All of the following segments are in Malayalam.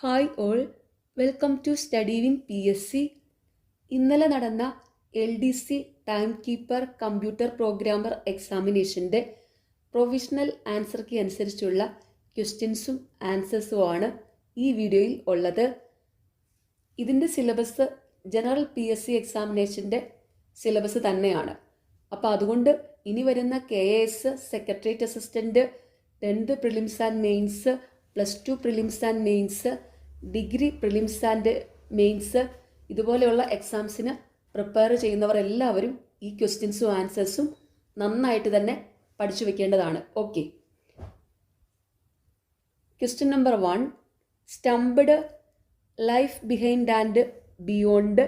Hi all, welcome to study win PSC. ഇന്നലെ നടന്ന LDC time keeper computer programmer എക്സാമിനേഷൻ്റെ പ്രൊവിഷണൽ ആൻസർ കീ അനുസരിച്ചുള്ള ക്വസ്റ്റ്യൻസും ആൻസേഴ്സുമാണ് ഈ വീഡിയോയിൽ ഉള്ളത്. ഇതിൻ്റെ സിലബസ് ജനറൽ PSC എക്സാമിനേഷൻ്റെ സിലബസ് തന്നെയാണ്. അപ്പോൾ അതുകൊണ്ട് ഇനി വരുന്ന KAS, secretariat assistant, 10th prelims and mains, +2 prelims and mains, degree prelims and mains, ഇതുപോലെയുള്ള എക്സാംസിന് പ്രിപ്പയർ ചെയ്യുന്നവർ എല്ലാവരും ഈ ക്വസ്റ്റ്യൻസും ആൻസേഴ്സും നന്നായിട്ട് തന്നെ പഠിച്ചു വെക്കേണ്ടതാണ്. Okay, question number 1, stumped life behind and beyond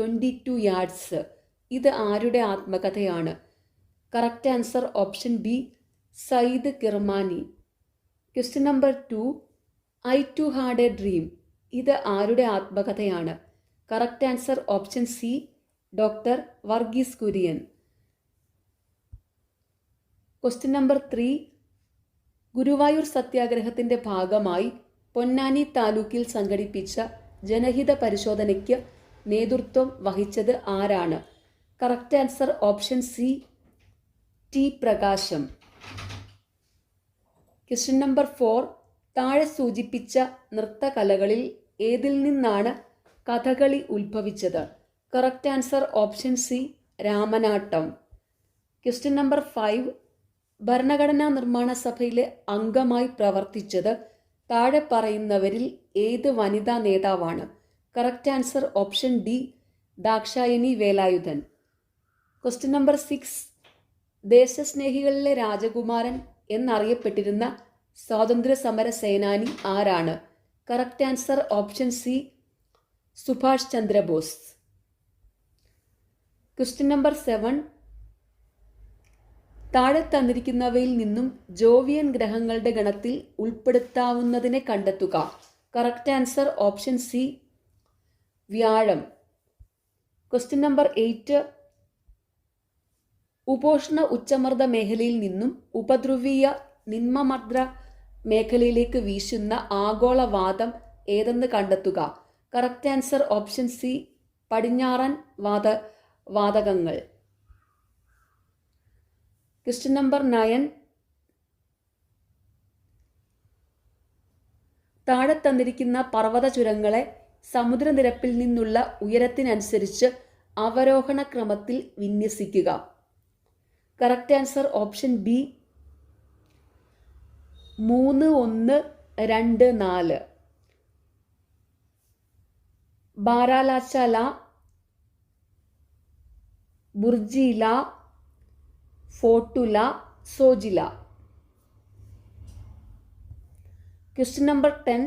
22 yards. ഇത് ആരുടെ ആത്മകഥയാണ്? Correct answer option B, Syed Kirmani. Question number 2, I too had a dream. ഇത് ആരുടെ ആത്മകഥയാണ്? Correct answer option C, doctor Verghese Kurien. Question number 3, Guruvayur സത്യാഗ്രഹത്തിൻ്റെ ഭാഗമായി പൊന്നാനി താലൂക്കിൽ സംഘടിപ്പിച്ച ജനഹിത പരിശോധനയ്ക്ക് നേതൃത്വം വഹിച്ചത് ആരാണ്? Correct answer option C, T Prakasam. Question number 4, താഴെ സൂചിപ്പിച്ച നൃത്തകലകളിൽ ഏതിൽ നിന്നാണ് കഥകളി ഉത്ഭവിച്ചത്? Correct answer option C, Ramanattam. Question number 5, ഭരണഘടനാ നിർമ്മാണ സഭയിലെ അംഗമായി പ്രവർത്തിച്ചത് താഴെ പറയുന്നവരിൽ ഏത് വനിതാ നേതാവാണ്? Correct answer option D, Dakshayani Velayudhan. Question number 6, ദേശസ്നേഹികളിലെ രാജകുമാരൻ എന്നറിയപ്പെട്ടിരുന്ന സ്വാതന്ത്ര്യ സമര സേനാനി ആരാണ്? Correct answer option C, Subhash Chandrabose. Question number 7, താഴെ തന്നിരിക്കുന്നവയിൽ നിന്നും ജോവിയൻ ഗ്രഹങ്ങളുടെ ഗണത്തിൽ ഉൾപ്പെടുത്താവുന്നതിനെ കണ്ടെത്തുക. കറക്റ്റ് ആൻസർ ഓപ്ഷൻ സി, വ്യാഴം. ക്വസ്റ്റ്യൻ നമ്പർ 8, ഉപോഷ്ണ ഉച്ചമർദ്ദ മേഖലയിൽ നിന്നും ഉപധ്രുവീയ നിമ്നമർദ്ദ മേഖലയിലേക്ക് വീശുന്ന ആഗോളവാദം ഏതെന്ന് കണ്ടെത്തുക. കറക്റ്റ് ആൻസർ ഓപ്ഷൻ സി, പടിഞ്ഞാറൻ വാതകങ്ങൾ. ക്വസ്റ്റ്യൻ നമ്പർ 9, താഴെ തന്നിരിക്കുന്ന പർവ്വത ചുരങ്ങളെ സമുദ്രനിരപ്പിൽ നിന്നുള്ള ഉയരത്തിനനുസരിച്ച് അവരോഹണ ക്രമത്തിൽ വിന്യസിക്കുക. Correct answer option B, 3, 1, 2, 4. Baralachala, Burzila, Fotula, Zojila. Question number 10,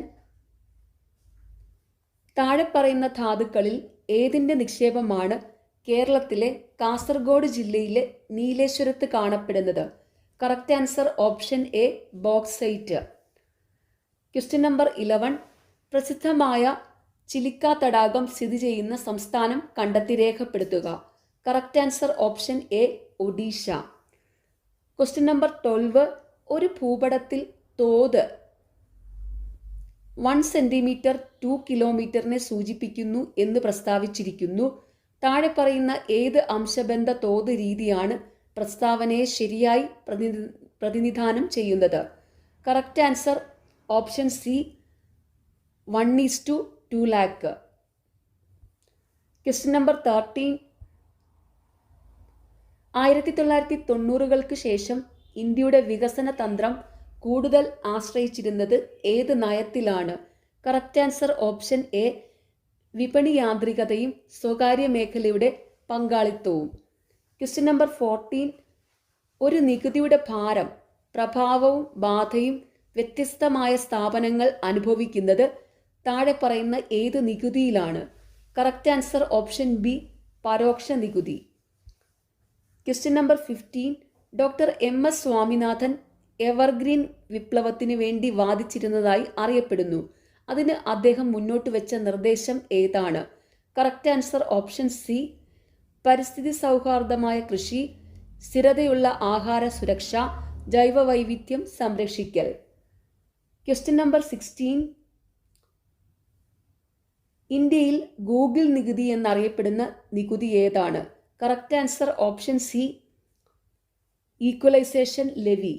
താഴെ പറയുന്ന ധാതുക്കളിൽ ഏതിൻ്റെ നിക്ഷേപമാണ് കേരളത്തിലെ കാസർഗോഡ് ജില്ലയിലെ നീലേശ്വരത്ത് കാണപ്പെടുന്നത്? Correct answer option A, bauxite. Question number 11, പ്രസിദ്ധമായ ചിലിക്ക തടാകം സ്ഥിതി ചെയ്യുന്ന സംസ്ഥാനം കണ്ടെത്തി രേഖപ്പെടുത്തുക. Correct answer option A, Odisha. Question number 12, ഒരു ഭൂപടത്തിൽ തോത് 1 സെൻറ്റിമീറ്റർ 2 കിലോമീറ്ററിനെ സൂചിപ്പിക്കുന്നു എന്ന് പ്രസ്താവിച്ചിരിക്കുന്നു. താഴെ പറയുന്ന ഏത് അംശബന്ധ തോത് രീതിയാണ് പ്രസ്താവനയെ ശരിയായി പ്രതിനിധാനം ചെയ്യുന്നത്? Correct answer option C, 1:2 lakh. Question number 13, 1990-കൾക്ക് ശേഷം ഇന്ത്യയുടെ വികസന തന്ത്രം കൂടുതൽ ആശ്രയിച്ചിരുന്നത് ഏത് നയത്തിലാണ്? കറക്റ്റ് ആൻസർ ഓപ്ഷൻ എ, വിപണി യാന്ത്രികതയും സ്വകാര്യ മേഖലയുടെ പങ്കാളിത്തവും. ക്വസ്റ്റ്യൻ നമ്പർ 14, ഒരു നികുതിയുടെ ഭാരം, പ്രഭാവവും ബാധയും വ്യത്യസ്തമായ സ്ഥാപനങ്ങൾ അനുഭവിക്കുന്നത് താഴെ പറയുന്ന ഏത് നികുതിയിലാണ്? കറക്റ്റ് ആൻസർ ഓപ്ഷൻ ബി, പരോക്ഷ നികുതി. Question number 15, doctor MS Swaminathan evergreen വിപ്ലവത്തിന് വേണ്ടി വാദിച്ചിരുന്നതായി അറിയപ്പെടുന്നു. അതിന് അദ്ദേഹം മുന്നോട്ട് വെച്ച നിർദ്ദേശം ഏതാണ്? കറക്റ്റ് ആൻസർ ഓപ്ഷൻ സി, പരിസ്ഥിതി സൗഹാർദ്ദമായ കൃഷി, സ്ഥിരതയുള്ള ആഹാര സുരക്ഷ, ജൈവവൈവിധ്യം സംരക്ഷിക്കൽ. ക്വസ്റ്റ്യൻ നമ്പർ 16, ഇന്ത്യയിൽ ഗൂഗിൾ നികുതി എന്നറിയപ്പെടുന്ന നികുതി ഏതാണ്? Correct answer option C, equalisation levy.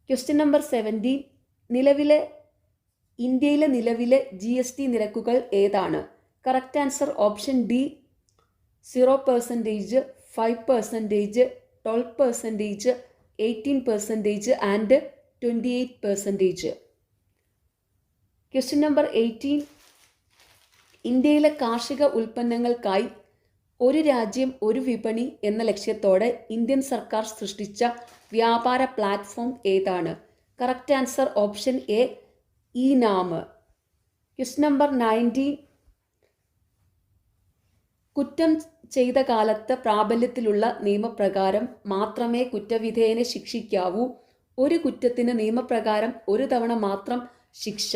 Question number 17. ഇന്ത്യയിലെ നിലവിലെ GST നിരക്കുകൾ ഏതാണ്? Correct answer option D, 0%, 5%, 12%, 18% and 28%. Question number 18. ഇന്ത്യയിലെ കാർഷിക ഉൽപ്പന്നങ്ങൾക്കായി ഒരു രാജ്യം ഒരു വിപണി എന്ന ലക്ഷ്യത്തോടെ ഇന്ത്യൻ സർക്കാർ സൃഷ്ടിച്ച വ്യാപാര പ്ലാറ്റ്ഫോം ഏതാണ്? Correct answer option A, eNAM. Question number 19. കുറ്റം ചെയ്ത കാലത്ത് പ്രാബല്യത്തിലുള്ള നിയമപ്രകാരം മാത്രമേ കുറ്റവിധേയനെ ശിക്ഷിക്കാവൂ. ഒരു കുറ്റത്തിന് നിയമപ്രകാരം ഒരു തവണ മാത്രം ശിക്ഷ,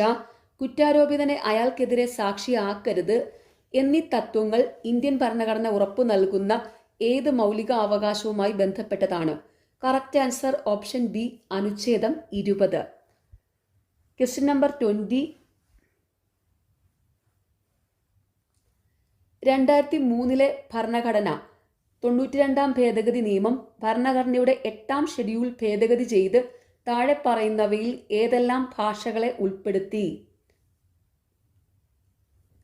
കുറ്റാരോപിതനെ അയാൾക്കെതിരെ സാക്ഷിയാക്കരുത് എന്നീ തത്വങ്ങൾ ഇന്ത്യൻ ഭരണഘടന ഉറപ്പു നൽകുന്ന ഏത് മൗലിക അവകാശവുമായി ബന്ധപ്പെട്ടതാണ്? കറക്റ്റ് ആൻസർ ഓപ്ഷൻ ബി, അനുച്ഛേദം 20. Question number 20. 2003 ഭരണഘടന 92 ഭേദഗതി നിയമം ഭരണഘടനയുടെ 8ാം ഷെഡ്യൂൾ ഭേദഗതി ചെയ്ത് താഴെ പറയുന്നവയിൽ ഏതെല്ലാം ഭാഷകളെ ഉൾപ്പെടുത്തി?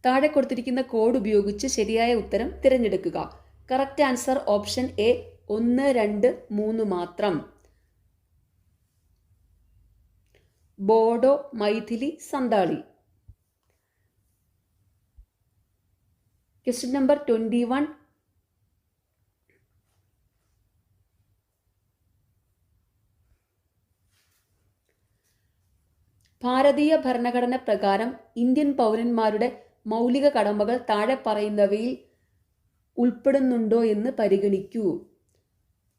താഴെ കൊടുത്തിരിക്കുന്ന കോഡ് ഉപയോഗിച്ച് ശരിയായ ഉത്തരം തിരഞ്ഞെടുക്കുക. കറക്റ്റ് ആൻസർ ഓപ്ഷൻ എ, 1, 2, 3 മാത്രം. ബോഡോ, മൈഥിലി, സന്താളി. Question number 21. ഭാരതീയ ഭരണഘടന പ്രകാരം ഇന്ത്യൻ പൗരന്മാരുടെ മൗലിക കടമകൾ താഴെ പറയുന്നവയിൽ ഉൾപ്പെടുന്നുണ്ടോ എന്ന് പരിഗണിക്കൂ.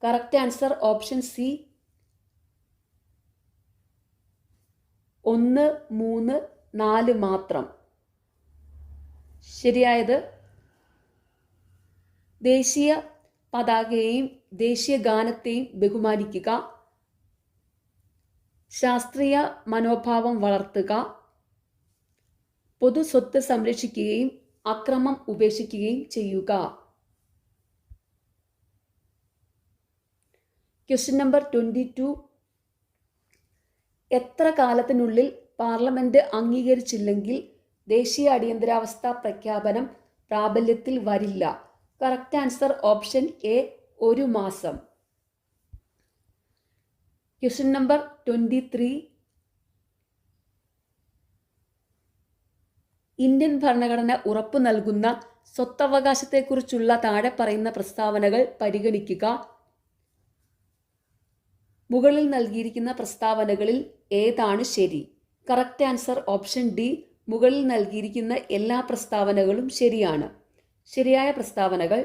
കറക്റ്റ് ആൻസർ ഓപ്ഷൻ സി, 1, 3, 4 മാത്രം. ശരിയായത് ദേശീയ പതാകയെയും ദേശീയ ഗാനത്തെയും ബഹുമാനിക്കുക, ശാസ്ത്രീയ മനോഭാവം വളർത്തുക, പൊതു സ്വത്ത് സംരക്ഷിക്കുകയും അക്രമം ഉപേക്ഷിക്കുകയും ചെയ്യുക. Question number 22. എത്ര കാലത്തിനുള്ളിൽ പാർലമെന്റ് അംഗീകരിച്ചില്ലെങ്കിൽ ദേശീയ അടിയന്തരാവസ്ഥ പ്രഖ്യാപനം പ്രാബല്യത്തിൽ വരില്ല? കറക്റ്റ് ആൻസർ ഓപ്ഷൻ എ, 1 മാസം. Question number 23. ഇന്ത്യൻ ഭരണഘടന ഉറപ്പു നൽകുന്ന സ്വത്തവകാശത്തെക്കുറിച്ചുള്ള താഴെ പറയുന്ന പ്രസ്താവനകൾ പരിഗണിക്കുക. മുകളിൽ നൽകിയിരിക്കുന്ന പ്രസ്താവനകളിൽ ഏതാണ് ശരി? കറക്റ്റ് ആൻസർ ഓപ്ഷൻ ഡി, മുകളിൽ നൽകിയിരിക്കുന്ന എല്ലാ പ്രസ്താവനകളും ശരിയാണ്. ശരിയായ പ്രസ്താവനകൾ: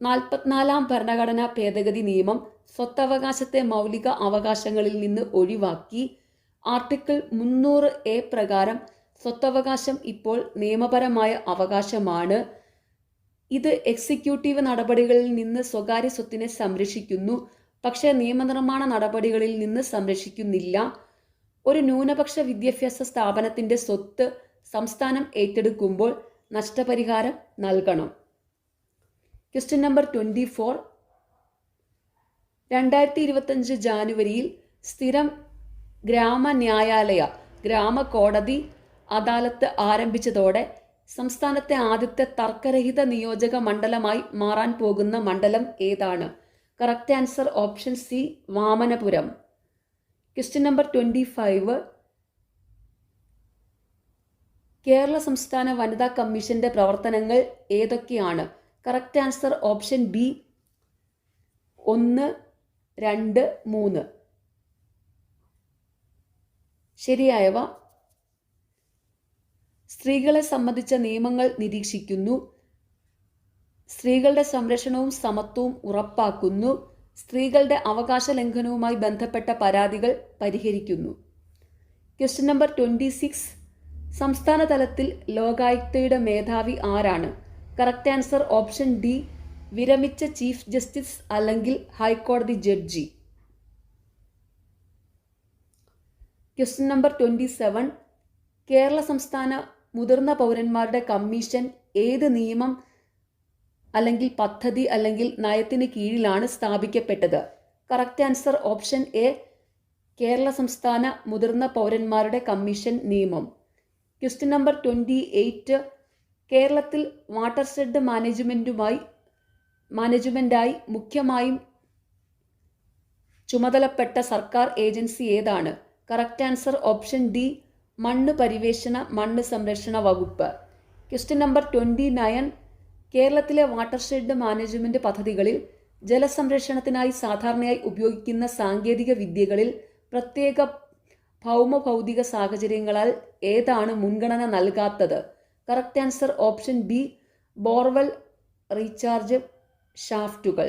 44ാം ഭരണഘടനാ ഭേദഗതി നിയമം സ്വത്തവകാശത്തെ മൗലിക അവകാശങ്ങളിൽ നിന്ന് ഒഴിവാക്കി. ആർട്ടിക്കിൾ 300A പ്രകാരം സ്വത്തവകാശം ഇപ്പോൾ നിയമപരമായ അവകാശമാണ്. ഇത് എക്സിക്യൂട്ടീവ് നടപടികളിൽ നിന്ന് സ്വകാര്യ സ്വത്തിനെ സംരക്ഷിക്കുന്നു, പക്ഷേ നിയമനിർമ്മാണ നടപടികളിൽ നിന്ന് സംരക്ഷിക്കുന്നില്ല. ഒരു ന്യൂനപക്ഷ വിദ്യാഭ്യാസ സ്ഥാപനത്തിന്റെ സ്വത്ത് സംസ്ഥാനം ഏറ്റെടുക്കുമ്പോൾ നഷ്ടപരിഹാരം നൽകണം. Question number 24. 2025 ജാനുവരിയിൽ സ്ഥിരം ഗ്രാമന്യായാലയ ഗ്രാമകോടതി അദാലത്ത് ആരംഭിച്ചതോടെ സംസ്ഥാനത്തെ ആദ്യത്തെ തർക്കരഹിത നിയോജക മണ്ഡലമായി മാറാൻ പോകുന്ന മണ്ഡലം ഏതാണ്? Correct answer option C, Vamanapuram. Question number 25. Kerala സംസ്ഥാന വനിതാ കമ്മീഷന്റെ പ്രവർത്തനങ്ങൾ ഏതൊക്കെയാണ്? Correct answer option B, 1, 2, 3. ശരിയായവ: സ്ത്രീകളെ സംബന്ധിച്ച നിയമങ്ങൾ നിരീക്ഷിക്കുന്നു, സ്ത്രീകളുടെ സംരക്ഷണവും സമത്വവും ഉറപ്പാക്കുന്നു, സ്ത്രീകളുടെ അവകാശ ലംഘനവുമായി ബന്ധപ്പെട്ട പരാതികൾ പരിഹരിക്കുന്നു. Question number 26. സംസ്ഥാന തലത്തിൽ ലോകായുക്തയുടെ മേധാവി ആരാണ്? കറക്റ്റ് ആൻസർ ഓപ്ഷൻ ഡി, വിരമിച്ച ചീഫ് ജസ്റ്റിസ് അല്ലെങ്കിൽ ഹൈക്കോടതി ജഡ്ജി. Question number 27. കേരള സംസ്ഥാന മുതിർന്ന പൗരന്മാരുടെ കമ്മീഷൻ ഏത് നിയമം അല്ലെങ്കിൽ പദ്ധതി അല്ലെങ്കിൽ നയത്തിന് കീഴിലാണ് സ്ഥാപിക്കപ്പെട്ടത്? Correct answer option A, Kerala സംസ്ഥാന മുതിർന്ന പൗരന്മാരുടെ കമ്മീഷൻ നിയമം. Question number 28. കേരളത്തിൽ വാട്ടർഷെഡ് മാനേജ്മെന്റായി മുഖ്യമായും ചുമതലപ്പെട്ട സർക്കാർ ഏജൻസി ഏതാണ്? കറക്റ്റ് ആൻസർ ഓപ്ഷൻ ഡി, മണ്ണ് പരിവേഷണ മണ്ണ് സംരക്ഷണ വകുപ്പ്. Question number 29. കേരളത്തിലെ വാട്ടർഷെഡ് മാനേജ്മെന്റ് പദ്ധതികളിൽ ജലസംരക്ഷണത്തിനായി സാധാരണയായി ഉപയോഗിക്കുന്ന സാങ്കേതിക വിദ്യകളിൽ പ്രത്യേക ഭൗമഭൗതിക സാഹചര്യങ്ങളാൽ ഏതാണ് മുൻഗണന നൽകാത്തത്? Correct answer option B, borewell recharge ഷാഫ്റ്റുകൾ.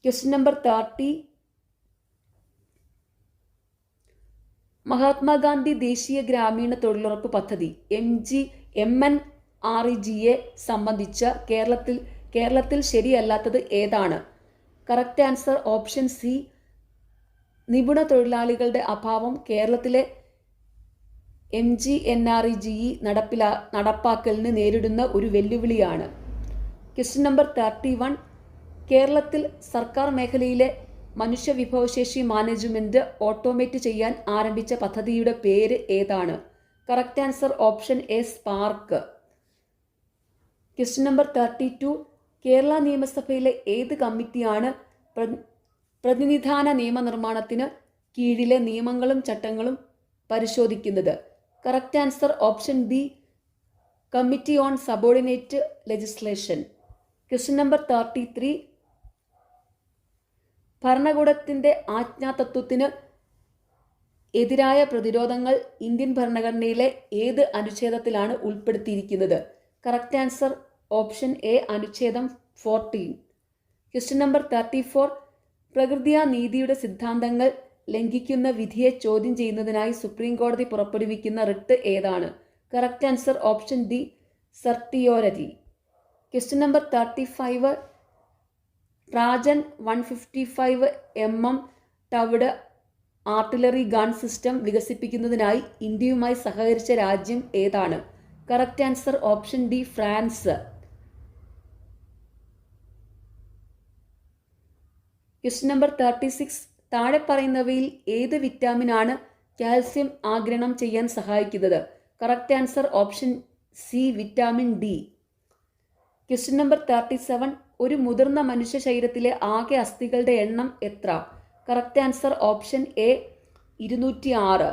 Question number 30. മഹാത്മാഗാന്ധി ദേശീയ ഗ്രാമീണ തൊഴിലുറപ്പ് പദ്ധതി MNREGയെ സംബന്ധിച്ച കേരളത്തിൽ ശരിയല്ലാത്തത് ഏതാണ്? കറക്റ്റ് ആൻസർ ഓപ്ഷൻ സി, നിപുണ തൊഴിലാളികളുടെ അഭാവം കേരളത്തിലെ MGNREGE നടപ്പാക്കലിന് നേരിടുന്ന ഒരു വെല്ലുവിളിയാണ്. Question number 31. കേരളത്തിൽ സർക്കാർ മേഖലയിലെ മനുഷ്യവിഭവശേഷി മാനേജ്മെന്റ് ഓട്ടോമേറ്റ് ചെയ്യാൻ ആരംഭിച്ച പദ്ധതിയുടെ പേര് ഏതാണ്? Correct answer option A, spark. Question number 32. Kerala നിയമസഭയിലെ ഏത് കമ്മിറ്റിയാണ് പ്രതിനിധാന നിയമനിർമ്മാണത്തിന് കീഴിലെ നിയമങ്ങളും ചട്ടങ്ങളും പരിശോധിക്കുന്നത്? Correct answer option B, committee on subordinate legislation. Question number 33. ഭരണകൂടത്തിന്റെ ആജ്ഞാതത്വത്തിന് എതിരായ പ്രതിരോധങ്ങൾ ഇന്ത്യൻ ഭരണഘടനയിലെ ഏത് അനുച്ഛേദത്തിലാണ് ഉൾപ്പെടുത്തിയിരിക്കുന്നത്? കറക്റ്റ് ആൻസർ ഓപ്ഷൻ എ, അനുച്ഛേദം 14. Question number 34. പ്രകൃത്യാ നീതിയുടെ സിദ്ധാന്തങ്ങൾ ലംഘിക്കുന്ന വിധിയെ ചോദ്യം ചെയ്യുന്നതിനായി സുപ്രീം കോടതി പുറപ്പെടുവിക്കുന്ന റിട്ട് ഏതാണ്? Correct answer option D, certiorari. Question number 35. Trajan 155 mm towed artillery gun system വികസിപ്പിക്കുന്നതിനായി ഇന്ത്യയുമായി സഹകരിച്ച രാജ്യം ഏതാണ്? Correct answer option D, France. Question number 36. താഴെ പറയുന്നവയിൽ ഏത് വിറ്റാമിനാണ് കാൽസ്യം ആഗിരണം ചെയ്യാൻ സഹായിക്കുന്നത്? Correct answer option C, vitamin D. Question number 37. ഒരു മുതിർന്ന മനുഷ്യ ശരീരത്തിലെ ആകെ അസ്ഥികളുടെ എണ്ണം എത്ര? Correct answer option A, 206.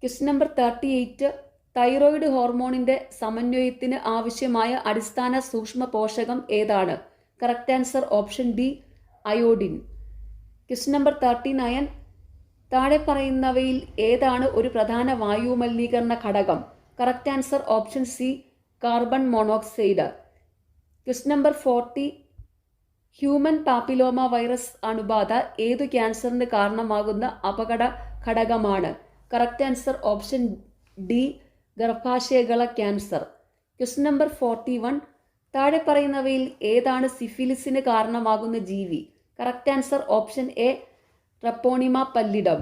Question number 38. Thyroid ഹോർമോണിന്റെ സമന്വയത്തിന് ആവശ്യമായ അടിസ്ഥാന സൂക്ഷ്മ പോഷകം ഏതാണ്? Correct answer option B, iodine. Question number 39. താഴെ പറയുന്നവയിൽ ഏതാണ് ഒരു പ്രധാന വായു മലിനീകരണ ഘടകം? Correct answer option C, carbon monoxide. Question number 40. Human papilloma virus അണുബാധ ഏതു ക്യാൻസറിന് കാരണമാകുന്ന അപകട ഘടകമാണ്? കറക്റ്റ് ആൻസർ ഓപ്ഷൻ ഡി, ഗർഭാശയഗള ക്യാൻസർ. Question number 41. താഴെ പറയുന്നവയിൽ ഏതാണ് സിഫിലിസിന് കാരണമാകുന്ന ജീവി? Correct answer option A, treponema pallidum.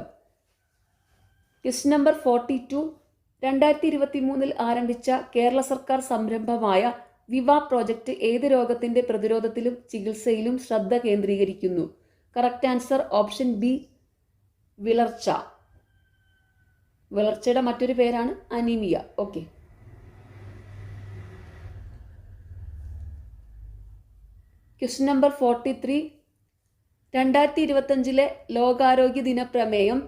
Question number 42. 2023 ആരംഭിച്ച കേരള സർക്കാർ സംരംഭമായ വിവ പ്രോജക്റ്റ് ഏത് രോഗത്തിന്റെ പ്രതിരോധത്തിലും ചികിത്സയിലും ശ്രദ്ധ കേന്ദ്രീകരിക്കുന്നു? കറക്റ്റ് ആൻസർ ഓപ്ഷൻ ബി, വിളർച്ച. വിളർച്ചയുടെ മറ്റൊരു പേരാണ് അനീമിയ. ഓക്കെ. Question number 43. 2025 ലോകാരോഗ്യ ദിന പ്രമേയം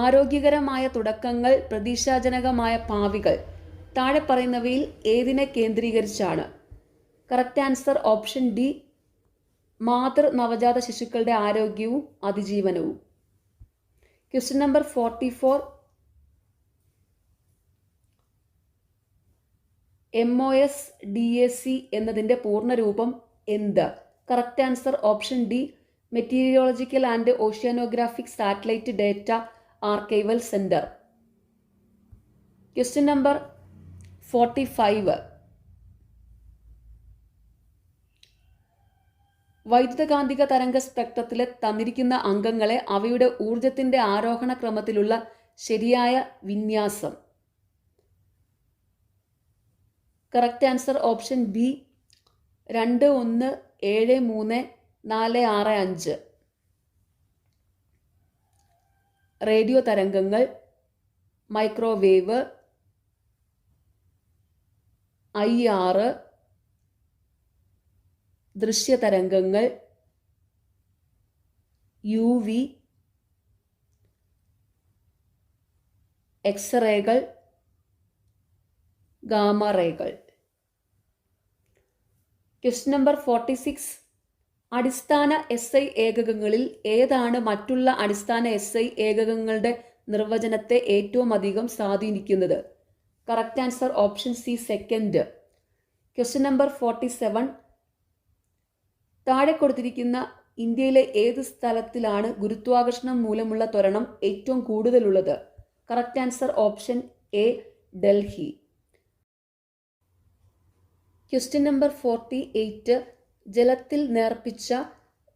ആരോഗ്യകരമായ തുടക്കങ്ങൾ, പ്രതീക്ഷാജനകമായ ഭാവികൾ താഴെ പറയുന്നവയിൽ ഏതിനെ കേന്ദ്രീകരിച്ചാണ്? കറക്റ്റ് ആൻസർ ഓപ്ഷൻ ഡി, മാതൃ നവജാത ശിശുക്കളുടെ ആരോഗ്യവും അതിജീവനവും. Question number 44. MOSDAC എന്നതിൻ്റെ പൂർണ്ണരൂപം എന്ത്? Correct answer option D, meteorological and oceanographic satellite data archival centre. Question number 45. വൈദ്യുതകാന്തിക തരംഗ സ്പെക്ട്രത്തിലെ തന്നിരിക്കുന്ന അംഗങ്ങളെ അവയുടെ ഊർജത്തിന്റെ ആരോഹണ ക്രമത്തിലുള്ള ശരിയായ വിന്യാസം correct answer option B 217345. Radio തരംഗങ്ങൾ, മൈക്രോവേവ്, IR, ദൃശ്യതരംഗങ്ങൾ, UV, എക്സ്റേകൾ, ഗാമറേകൾ. Question number 46. അടിസ്ഥാന SI ഏകകങ്ങളിൽ ഏതാണ് മറ്റുള്ള അടിസ്ഥാന SI ഏകകങ്ങളുടെ നിർവചനത്തെ ഏറ്റവും അധികം സ്വാധീനിക്കുന്നത്? Correct answer option C second. Question number 47. താഴെ കൊടുത്തിരിക്കുന്ന ഇന്ത്യയിലെ ഏത് സ്ഥലത്തിലാണ് ഗുരുത്വാകർഷണം മൂലമുള്ള ത്വരണം ഏറ്റവും കൂടുതലുള്ളത്? Correct answer option A Delhi. Question number 48. ജലത്തിൽ നേർപ്പിച്ച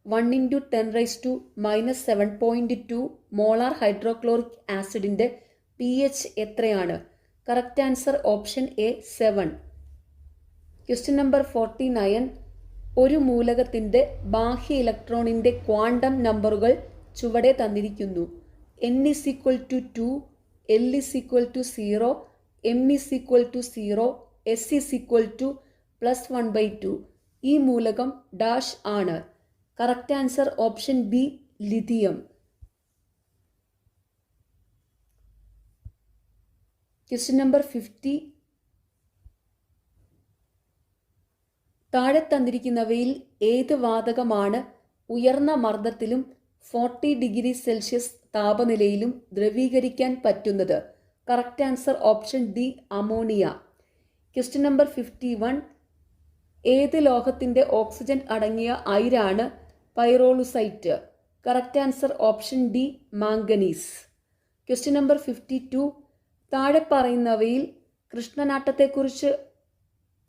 1x10⁻⁻7.2 മോളാർ ഹൈഡ്രോക്ലോറിക് ആസിഡിന്റെ pH എത്രയാണ്? Correct answer option A 7. Question number 49. ഒരു മൂലകത്തിന്റെ ബാഹ്യ ഇലക്ട്രോണിന്റെ ക്വാണ്ടം നമ്പറുകൾ ചുവടെ തന്നിരിക്കുന്നു. n = 2, l = 0, m = 0, s = +1/2. ഈ മൂലകം ഡാഷ് ആണ്. Correct answer option B lithium. Question number 50. താഴെ തന്നിരിക്കുന്നവയിൽ ഏത് വാതകമാണ് ഉയർന്ന മർദ്ദത്തിലും 40°C താപനിലയിലും ദ്രവീകരിക്കാൻ പറ്റുന്നത്? Correct answer option D ammonia. Question number 51. ഏത് ലോഹത്തിന്റെ ഓക്സിജൻ അടങ്ങിയ അയിരാണ് pyrolusite? Correct answer option D manganese. Question number 52. താഴെ പറയുന്നവയിൽ കൃഷ്ണനാട്ടത്തെക്കുറിച്ച്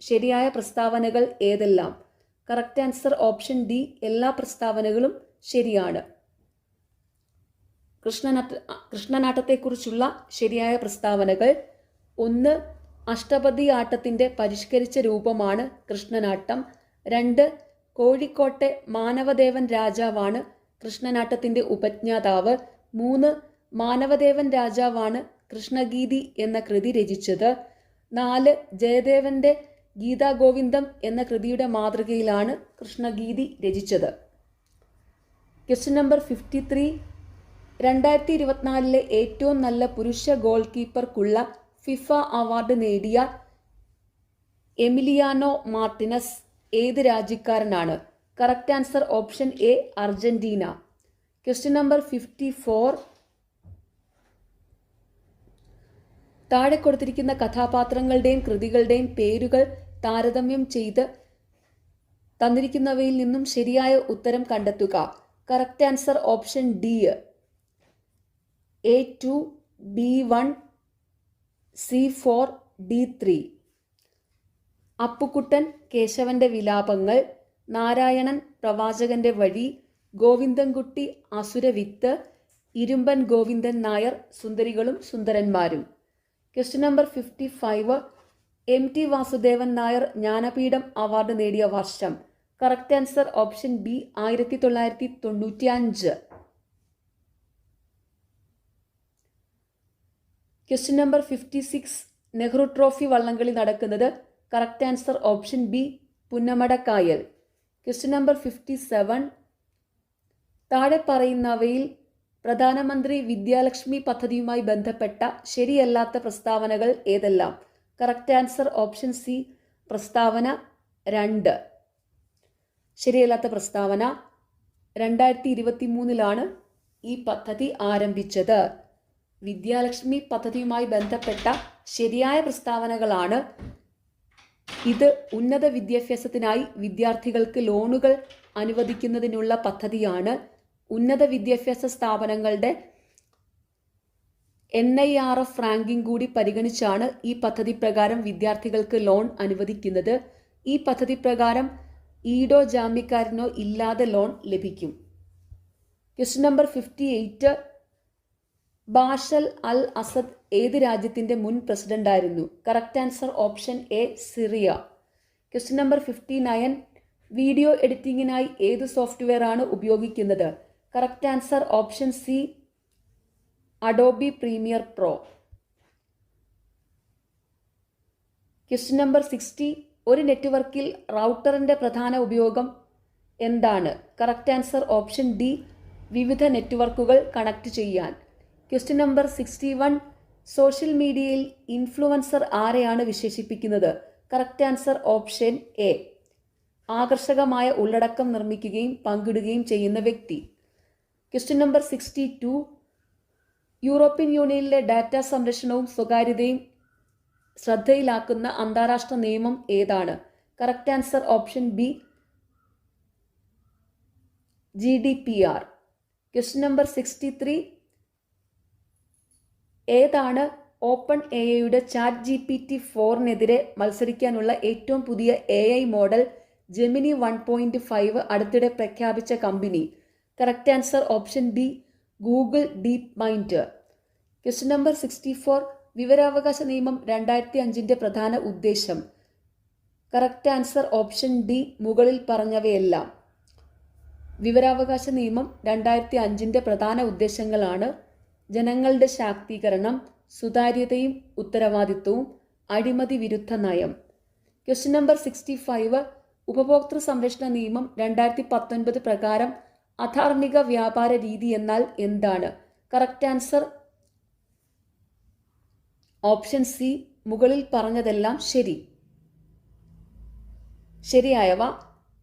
ശരിയായ പ്രസ്താവനകൾ ഏതെല്ലാം? കറക്റ്റ് ആൻസർ ഓപ്ഷൻ ഡി എല്ലാ പ്രസ്താവനകളും ശരിയാണ്. കൃഷ്ണനാട്ടത്തെക്കുറിച്ചുള്ള ശരിയായ പ്രസ്താവനകൾ: 1. അഷ്ടപതി ആട്ടത്തിന്റെ പരിഷ്കരിച്ച രൂപമാണ് കൃഷ്ണനാട്ടം. 2. കോഴിക്കോട്ടെ മാനവദേവൻ രാജാവാണ് കൃഷ്ണനാട്ടത്തിന്റെ ഉപജ്ഞാതാവ്. 3. മാനവദേവൻ രാജാവാണ് കൃഷ്ണഗീതി എന്ന കൃതി രചിച്ചത്. 4. ജയദേവന്റെ ഗീതാഗോവിന്ദം എന്ന കൃതിയുടെ മാതൃകയിലാണ് കൃഷ്ണഗീതി രചിച്ചത്. Question number 53. 2024 ഏറ്റവും നല്ല പുരുഷ ഗോൾ കീപ്പർക്കുള്ള ഫിഫ അവാർഡ് നേടിയ എമിലിയാനോ മാർട്ടിനസ് ഏത് രാജ്യക്കാരനാണ്? Correct answer option A Argentina. Question number 54. താഴെ കൊടുത്തിരിക്കുന്ന കഥാപാത്രങ്ങളുടെയും കൃതികളുടെയും പേരുകൾ താരതമ്യം ചെയ്ത് തന്നിരിക്കുന്നവയിൽ നിന്നും ശരിയായ ഉത്തരം കണ്ടെത്തുക. Correct answer option D A2, B1, C4, D3. Appukuttan കേശവന്റെ വിലാപങ്ങൾ, നാരായണൻ പ്രവാചകന്റെ വഴി, ഗോവിന്ദൻകുട്ടി അസുരവിത്ത്, ഇരുമ്പൻ ഗോവിന്ദൻ നായർ സുന്ദരികളും സുന്ദരന്മാരും. Question number 55. MT Vasudevan Nair Jnanpith award നേടിയ വർഷം? Correct answer option B 1995. Question number 56. Nehru trophy വള്ളംകളി നടക്കുന്നത്? കറക്റ്റ് ആൻസർ ഓപ്ഷൻ ബി പുന്നമടക്കായൽ. Question number 57. താഴെ പറയുന്നവയിൽ പ്രധാനമന്ത്രി വിദ്യാലക്ഷ്മി പദ്ധതിയുമായി ബന്ധപ്പെട്ട ശരിയല്ലാത്ത പ്രസ്താവനകൾ ഏതെല്ലാം? കറക്റ്റ് ആൻസർ ഓപ്ഷൻ സി പ്രസ്താവന 2. ശരിയല്ലാത്ത പ്രസ്താവന: 2023 ഈ പദ്ധതി ആരംഭിച്ചത്. വിദ്യാലക്ഷ്മി പദ്ധതിയുമായി ബന്ധപ്പെട്ട ശരിയായ പ്രസ്താവനകളാണ്: ഇത് ഉന്നത വിദ്യാഭ്യാസത്തിനായി വിദ്യാർത്ഥികൾക്ക് ലോണുകൾ അനുവദിക്കുന്നതിനുള്ള പദ്ധതിയാണ്. ഉന്നത വിദ്യാഭ്യാസ സ്ഥാപനങ്ങളുടെ NIRF റാങ്കിംഗ് കൂടി പരിഗണിച്ചാണ് ഈ പദ്ധതി പ്രകാരം വിദ്യാർത്ഥികൾക്ക് ലോൺ അനുവദിക്കുന്നത്. ഈ പദ്ധതി പ്രകാരം ഈടോ ജാമ്യക്കാരനോ ഇല്ലാതെ ലോൺ ലഭിക്കും. Question number 58. Bashar al Assad ഏത് രാജ്യത്തിന്റെ മുൻ പ്രസിഡന്റായിരുന്നു? Correct answer option A Syria. Question number 59. Video എഡിറ്റിംഗിനായി ഏത് സോഫ്റ്റ്വെയർ ആണ് ഉപയോഗിക്കുന്നത്? Correct answer option C Adobe Premiere Pro. Question number 60. ഒരു നെറ്റ്വർക്കിൽ റൗട്ടറിന്റെ പ്രധാന ഉപയോഗം എന്താണ്? കറക്റ്റ് ആൻസർ ഓപ്ഷൻ ഡി വിവിധ നെറ്റ്വർക്കുകൾ കണക്ട് ചെയ്യാൻ. Question number 61. സോഷ്യൽ മീഡിയയിൽ ഇൻഫ്ലുവൻസർ ആരെയാണ് വിശേഷിപ്പിക്കുന്നത്? കറക്റ്റ് ആൻസർ ഓപ്ഷൻ എ ആകർഷകമായ ഉള്ളടക്കം നിർമ്മിക്കുകയും പങ്കിടുകയും ചെയ്യുന്ന വ്യക്തി. Question number 62. യൂറോപ്യൻ യൂണിയനിലെ ഡാറ്റ സംരക്ഷണവും സ്വകാര്യതയും ശ്രദ്ധയിലാക്കുന്ന അന്താരാഷ്ട്ര നിയമം ഏതാണ്? Correct answer option B GDPR. Question number 63. ഏതാണ് ഓപ്പൺ എഐയുടെ ChatGPT-4-നെതിരെ മത്സരിക്കാനുള്ള ഏറ്റവും പുതിയ AI മോഡൽ ജെമിനി 1.5 അടുത്തിടെ പ്രഖ്യാപിച്ച company? Correct answer option D Google deep mind. Question number 64. വിവരാവകാശ നിയമം 2005 പ്രധാന ഉദ്ദേശം? കറക്റ്റ് ആൻസർ ഓപ്ഷൻ ഡി മുകളിൽ പറഞ്ഞവയെല്ലാം. വിവരാവകാശ നിയമം 2005 പ്രധാന ഉദ്ദേശങ്ങളാണ് ജനങ്ങളുടെ ശാക്തീകരണം, സുതാര്യതയും ഉത്തരവാദിത്വവും, അഴിമതി വിരുദ്ധ നയം. Question number 65. ഉപഭോക്തൃ സംരക്ഷണ നിയമം 2019 പ്രകാരം അധാർമിക വ്യാപാര രീതി എന്നാൽ എന്താണ്? കറക്റ്റ് ആൻസർ ഓപ്ഷൻ സി മുകളിൽ പറഞ്ഞതെല്ലാം ശരി. ശരിയായവ: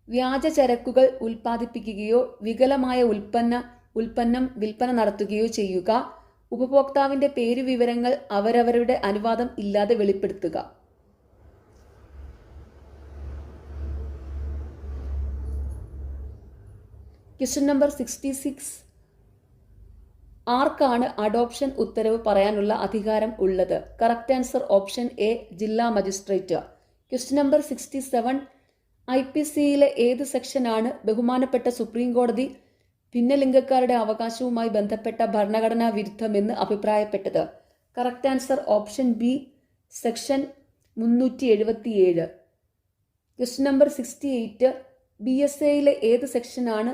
വ്യാജ ചരക്കുകൾ ഉൽപ്പാദിപ്പിക്കുകയോ വികലമായ ഉൽപ്പന്നം വിൽപ്പന നടത്തുകയോ ചെയ്യുക, ഉപഭോക്താവിന്റെ പേരുവിവരങ്ങൾ അവരവരുടെ അനുവാദം ഇല്ലാതെ വെളിപ്പെടുത്തുക. Question number 66. ആർക്കാണ് അഡോപ്ഷൻ ഉത്തരവ് പറയാനുള്ള അധികാരം ഉള്ളത്? കറക്റ്റ് ആൻസർ ഓപ്ഷൻ എ ജില്ലാ മജിസ്ട്രേറ്റ്. Question number 67. IPCയിലെ ഏത് സെക്ഷനാണ് ബഹുമാനപ്പെട്ട സുപ്രീം കോടതി ഭിന്നലിംഗക്കാരുടെ അവകാശവുമായി ബന്ധപ്പെട്ട ഭരണഘടനാ വിരുദ്ധമെന്ന് അഭിപ്രായപ്പെട്ടത്? Correct answer option B section 377. Question number 68. BSAയിലെ ഏത് സെക്ഷനാണ്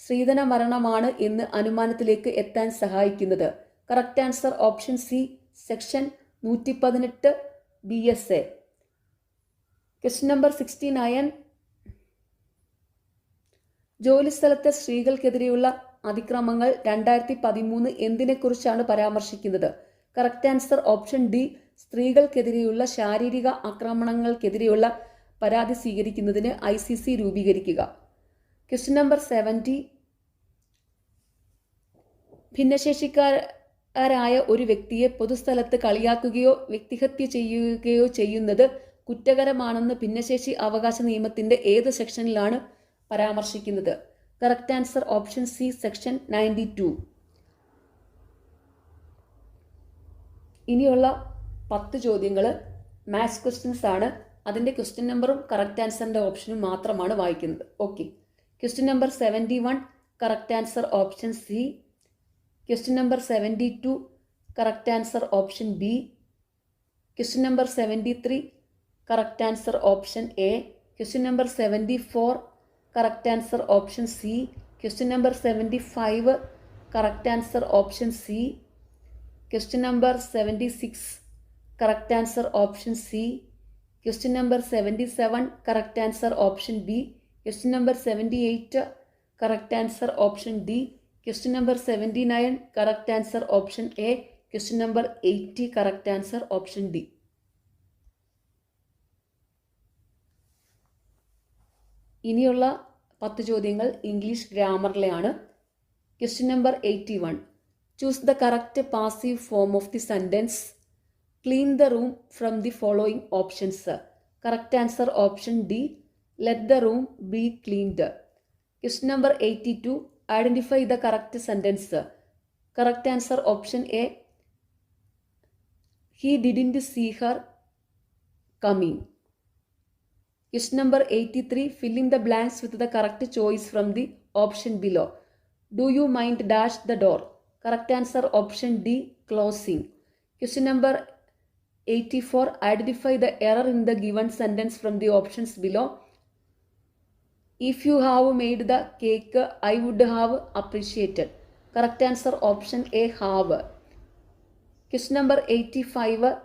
സ്ത്രീധന മരണമാണ് എന്ന് അനുമാനത്തിലേക്ക് എത്താൻ സഹായിക്കുന്നത്? Correct answer option C section 118 BSA. Question number 69. ജോലിസ്ഥലത്തെ സ്ത്രീകൾക്കെതിരെയുള്ള അതിക്രമങ്ങൾ 2013 എന്തിനെക്കുറിച്ചാണ് പരാമർശിക്കുന്നത്? കറക്റ്റ് ആൻസർ ഓപ്ഷൻ ഡി സ്ത്രീകൾക്കെതിരെയുള്ള ശാരീരിക ആക്രമണങ്ങൾക്കെതിരെയുള്ള പരാതി സ്വീകരിക്കുന്നതിന് ICC രൂപീകരിക്കുക. Question number 70. ഭിന്നശേഷിക്കാരായ ഒരു വ്യക്തിയെ പൊതുസ്ഥലത്ത് കളിയാക്കുകയോ വ്യക്തിഹത്യ ചെയ്യുകയോ ചെയ്യുന്നത് കുറ്റകരമാണെന്ന് ഭിന്നശേഷി അവകാശ നിയമത്തിന്റെ ഏത് സെക്ഷനിലാണ് പരാമർശിക്കുന്നത്? Correct answer option C section 92. ഇനിയുള്ള 10 ചോദ്യങ്ങൾ മാത്സ് ക്വസ്റ്റ്യൻസ് ആണ്. അതിൻ്റെ ക്വസ്റ്റ്യൻ നമ്പറും കറക്റ്റ് ആൻസറിൻ്റെ ഓപ്ഷനും മാത്രമാണ് വായിക്കുന്നത്. Okay. Question number 71 correct answer option C. Question number 72 correct answer option B. Question number 73 correct answer option A. Question number 74 correct answer option C. Question number 75 correct answer option C. Question number 76 correct answer option C. Question number 77 correct answer option B. Question number 78 correct answer option D. Question number 79 correct answer option A. Question number 80 correct answer option D. ഇനിയുള്ള 10 ചോദ്യങ്ങൾ ഇംഗ്ലീഷ് ഗ്രാമറിലെയാണ്. Question number 81. Choose the correct passive form of the sentence clean the room from the following options. Correct answer option D let the room be cleaned. Question number 82. Identify the correct sentence. Correct answer option A he didn't see her coming. Question number 83. Fill in the blanks with the correct choice from the option below. Do you mind dash the door? Correct answer option D, closing. Question number 84. Identify the error in the given sentence from the options below. If you have made the cake, I would have appreciated. Correct answer option A, have. Question number 85.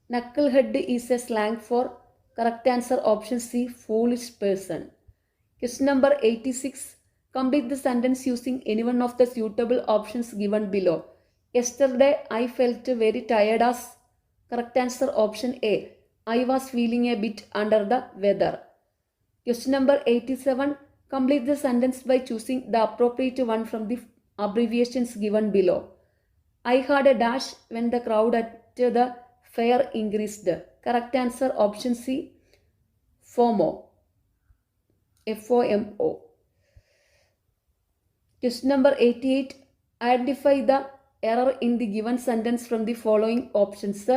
Knucklehead is a slang for. Correct answer option C, foolish person. Question number 86. Complete the sentence using any one of the suitable options given below. Yesterday I felt very tired as. Correct answer option A, I was feeling a bit under the weather. Question number 87. Complete the sentence by choosing the appropriate one from the abbreviations given below. I had a dash when the crowd at the fair increased. Correct answer option C, FOMO. FOMO. Question number 88. Identify the error in the given sentence from the following options.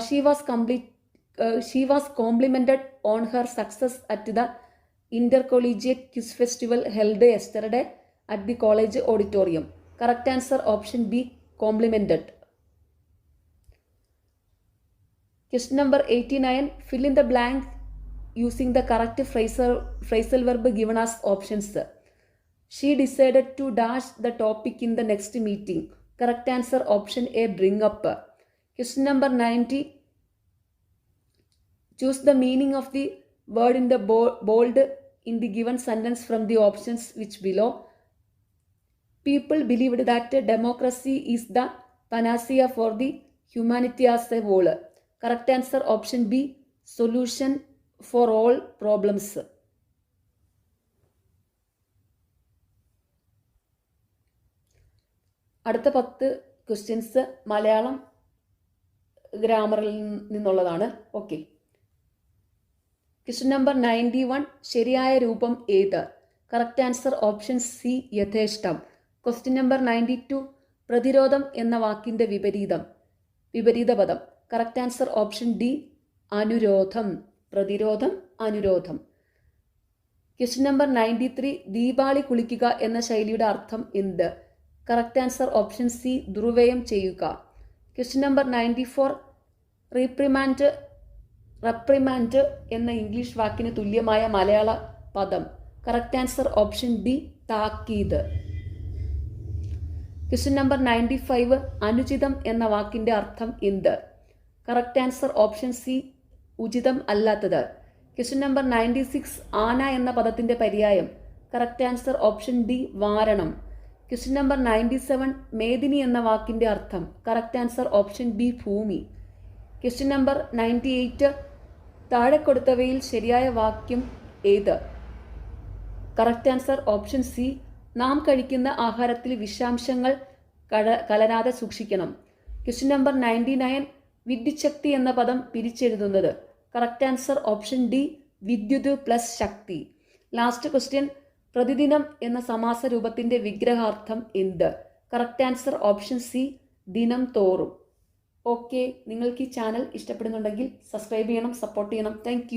She was complimented on her success at the intercollegiate quiz festival held yesterday at the college auditorium. Correct answer option B, complimented. Question number 89. Fill in the blank using the correct phrasal verb given as options. She decided to dash the topic in the next meeting. Correct answer option A, bring up. Question number 90. Choose the meaning of the word in the bold in the given sentence from the options which below. People believed that democracy is the panacea for the humanity as a whole. Correct answer option B, solution for all problems. അടുത്ത 10 ക്വസ്റ്റ്യൻസ് മലയാളം ഗ്രാമറിൽ നിന്നുള്ളതാണ്. ഓക്കെ. Question number 91. ശരിയായ രൂപം ഏത്? കറക്റ്റ് ആൻസർ ഓപ്ഷൻ സി, യഥേഷ്ടം. Question number 92. പ്രതിരോധം എന്ന വാക്കിൻ്റെ വിപരീത പദം. കറക്റ്റ് ആൻസർ ഓപ്ഷൻ ഡി, അനുരോധം. പ്രതിരോധം, അനുരോധം. Question number 93. ദീപാവലി കുളിക്കുക എന്ന ശൈലിയുടെ അർത്ഥം എന്ത്? കറക്റ്റ് ആൻസർ ഓപ്ഷൻ സി, ദുർവ്യയം ചെയ്യുക. Question number 94. റെപ്രിമാൻഡ് എന്ന ഇംഗ്ലീഷ് വാക്കിന് തുല്യമായ മലയാള പദം. കറക്റ്റ് ആൻസർ ഓപ്ഷൻ ഡി, താക്കീത്. Question number 95. അനുചിതം എന്ന വാക്കിൻ്റെ അർത്ഥം എന്ത്? കറക്റ്റ് ആൻസർ ഓപ്ഷൻ സി, ഉചിതം അല്ലാത്തത്. Question number 96. ആന എന്ന പദത്തിൻ്റെ പര്യായം. കറക്റ്റ് ആൻസർ ഓപ്ഷൻ ഡി, വാരണം. Question number 97. മേദിനി എന്ന വാക്കിൻ്റെ അർത്ഥം. കറക്റ്റ് ആൻസർ ഓപ്ഷൻ ബി, ഭൂമി. Question number 98. താഴെ കൊടുത്തവയിൽ ശരിയായ വാക്യം ഏത്? കറക്റ്റ് ആൻസർ ഓപ്ഷൻ സി, നാം കഴിക്കുന്ന ആഹാരത്തിൽ വിഷാംശങ്ങൾ കലരാതെ സൂക്ഷിക്കണം. Question number 99. വിദ്യുച്ഛക്തി എന്ന പദം പിരിച്ചെഴുതുന്നത്. കറക്റ്റ് ആൻസർ ഓപ്ഷൻ ഡി, വിദ്യുത് പ്ലസ് ശക്തി. Last question. പ്രതിദിനം എന്ന സമാസ രൂപത്തിൻ്റെ വിഗ്രഹാർത്ഥം എന്ത്? കറക്റ്റ് ആൻസർ ഓപ്ഷൻ സി, ദിനം തോറും. ഓക്കെ, നിങ്ങൾക്ക് ഈ ചാനൽ ഇഷ്ടപ്പെടുന്നുണ്ടെങ്കിൽ സബ്സ്ക്രൈബ് ചെയ്യണം, സപ്പോർട്ട് ചെയ്യണം. താങ്ക്